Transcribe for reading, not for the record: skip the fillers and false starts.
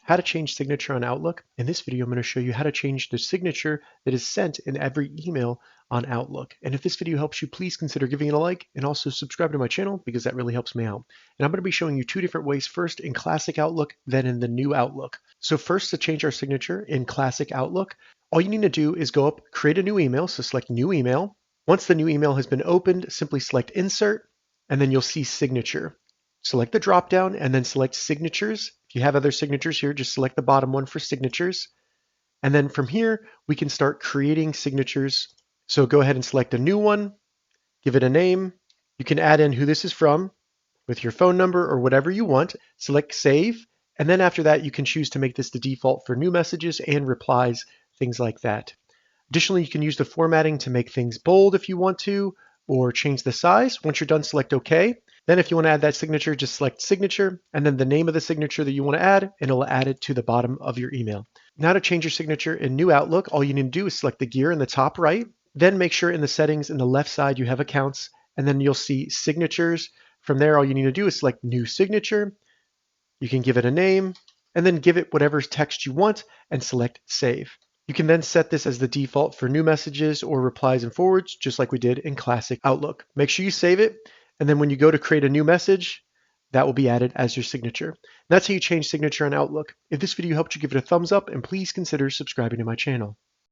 how to change signature on Outlook. In this video, I'm going to show you how to change the signature that is sent in every email on Outlook. And if this video helps you, please consider giving it a like and also subscribe to my channel because that really helps me out. And I'm going to be showing you two different ways, first in Classic Outlook, then in the new Outlook. So first, to change our signature in Classic Outlook, all you need to do is go up, create a new email, so select New Email. Once the new email has been opened, simply select Insert, and then you'll see Signature. Select the drop-down and then select Signatures. If you have other signatures here, just select the bottom one for signatures. And then from here, we can start creating signatures. So go ahead and select a new one, give it a name. You can add in who this is from with your phone number or whatever you want. Select Save. And then after that, you can choose to make this the default for new messages and replies, things like that. Additionally, you can use the formatting to make things bold if you want to, or change the size. Once you're done, select OK. Then if you want to add that signature, just select Signature, and then the name of the signature that you want to add, and it'll add it to the bottom of your email. Now to change your signature in New Outlook, all you need to do is select the gear in the top right, then make sure in the settings in the left side you have accounts, and then you'll see Signatures. From there, all you need to do is select New Signature. You can give it a name, and then give it whatever text you want, and select Save. You can then set this as the default for new messages or replies and forwards, just like we did in Classic Outlook. Make sure you save it, and then when you go to create a new message, that will be added as your signature. And that's how you change signature on Outlook. If this video helped you, give it a thumbs up, and please consider subscribing to my channel.